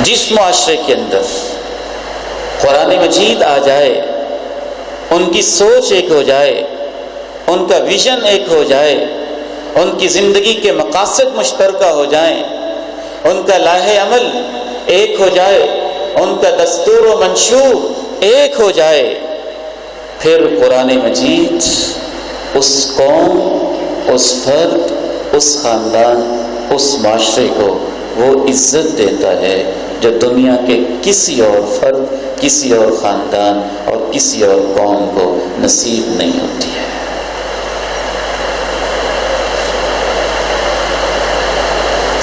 جس معاشرے کے اندر قرآن مجید آ جائے، ان کی سوچ ایک ہو جائے، ان کا ویژن ایک ہو جائے، ان کی زندگی کے مقاصد مشترکہ ہو جائیں، ان کا لاہ عمل ایک ہو جائے، ان کا دستور و منشور ایک ہو جائے، پھر قرآن مجید اس قوم، اس فرد، اس خاندان، اس معاشرے کو وہ عزت دیتا ہے جو دنیا کے کسی اور فرد، کسی اور خاندان اور کسی اور قوم کو نصیب نہیں ہوتی ہے۔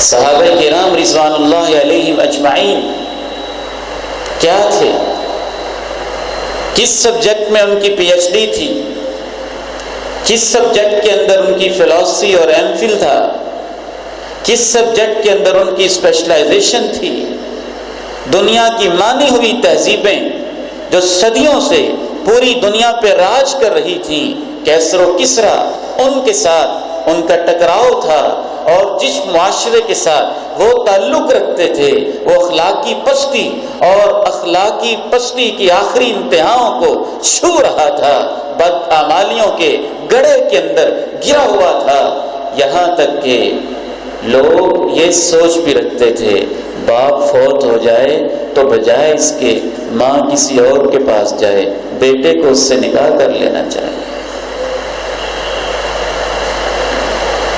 صحابہ کرام رضوان اللہ علیہم اجمعین کیا تھے؟ کس سبجیکٹ میں ان کی پی ایچ ڈی تھی؟ کس سبجیکٹ کے اندر ان کی فلسفی اور ایم فل تھا؟ کس سبجیکٹ کے اندر ان کی اسپیشلائزیشن تھی؟ دنیا کی مانی ہوئی تہذیبیں جو صدیوں سے پوری دنیا پہ راج کر رہی تھیں، کیسر و کسرا، ان کے ساتھ ان کا ٹکراؤ تھا، اور جس معاشرے کے ساتھ وہ تعلق رکھتے تھے وہ اخلاقی پستی اور اخلاقی پستی کی آخری انتہاؤں کو چھو رہا تھا، بدعمالیوں کے گڑھے کے اندر گرا ہوا تھا، یہاں تک کہ لوگ یہ سوچ بھی رکھتے تھے باپ فوت ہو جائے تو بجائے اس کے ماں کسی اور کے پاس جائے، بیٹے کو اس سے نکاح کر لینا چاہیے۔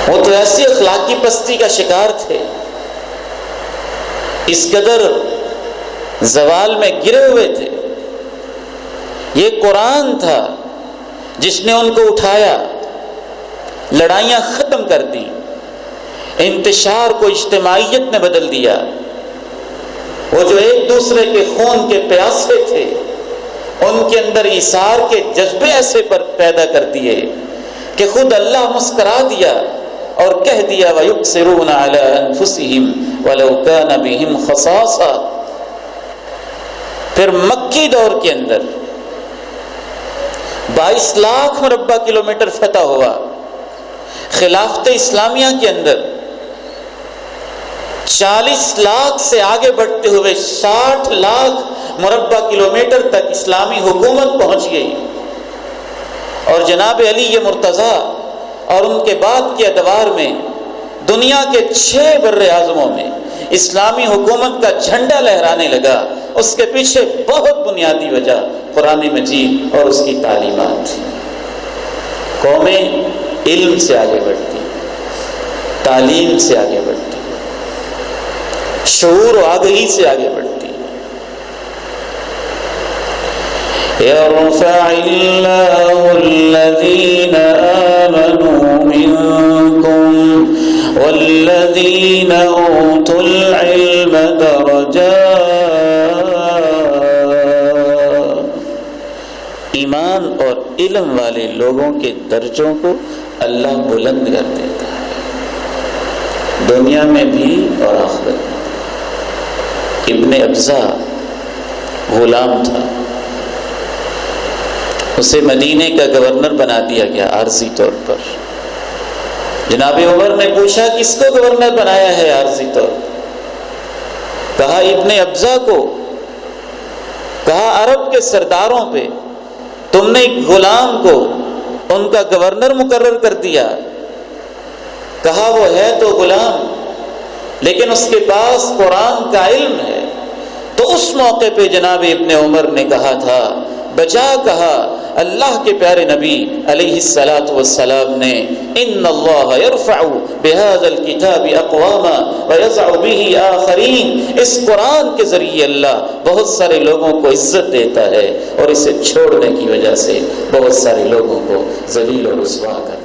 وہ تو ایسی اخلاقی پستی کا شکار تھے، اس قدر زوال میں گرے ہوئے تھے۔ یہ قرآن تھا جس نے ان کو اٹھایا، لڑائیاں ختم کر دی، انتشار کو اجتماعیت نے بدل دیا۔ وہ جو ایک دوسرے کے خون کے پیاسے تھے، ان کے اندر ایثار کے جذبے ایسے پر پیدا کر دیے کہ خود اللہ مسکرا دیا اور کہہ دیا وَيُؤْثِرُونَ عَلَىٰ أَنفُسِهِمْ وَلَوْ كَانَ بِهِمْ خَصَاصَةٌ۔ پھر مکی دور کے اندر 22 لاکھ مربع کلومیٹر فتح ہوا۔ خلافت اسلامیہ کے اندر 40 لاکھ سے آگے بڑھتے ہوئے 60 لاکھ مربع کلومیٹر تک اسلامی حکومت پہنچ گئی، اور جناب علی مرتضیٰ اور ان کے بعد کے ادوار میں دنیا کے 6 بر اعظموں میں اسلامی حکومت کا جھنڈا لہرانے لگا۔ اس کے پیچھے بہت بنیادی وجہ قرآن مجید اور اس کی تعلیمات تھی۔ قومیں علم سے آگے بڑھتی، تعلیم سے آگے بڑھتی، شعور و آگہی سے آگے بڑھتی۔ يَرْفَعِ اللَّهُ الَّذِينَ آمَنُوا مِنكُمْ وَالَّذِينَ أُوتُوا الْعِلْمَ دَرَجَاتٍ۔ ایمان اور علم والے لوگوں کے درجوں کو اللہ بلند کر دیتا ہے، دنیا میں بھی اور آخرت میں۔ ابن ابزا غلام تھا، اسے مدینے کا گورنر بنا دیا گیا عارضی طور پر۔ جناب عمر نے پوچھا کس کو گورنر بنایا ہے عارضی طور پر؟ کہا ابن ابزا کو۔ کہا عرب کے سرداروں پہ تم نے ایک غلام کو ان کا گورنر مقرر کر دیا۔ کہا وہ ہے تو غلام لیکن اس کے پاس قرآن کا علم ہے۔ تو اس موقع پہ جناب ابن عمر نے کہا تھا، بجا کہا اللہ کے پیارے نبی علیہ الصلاۃ والسلام نے ان اللہ یرفع بهذا الكتاب اقواما ويضع به آخرین، اس قرآن کے ذریعے اللہ بہت سارے لوگوں کو عزت دیتا ہے اور اسے چھوڑنے کی وجہ سے بہت سارے لوگوں کو ذلیل و رسوا کرتا ہے۔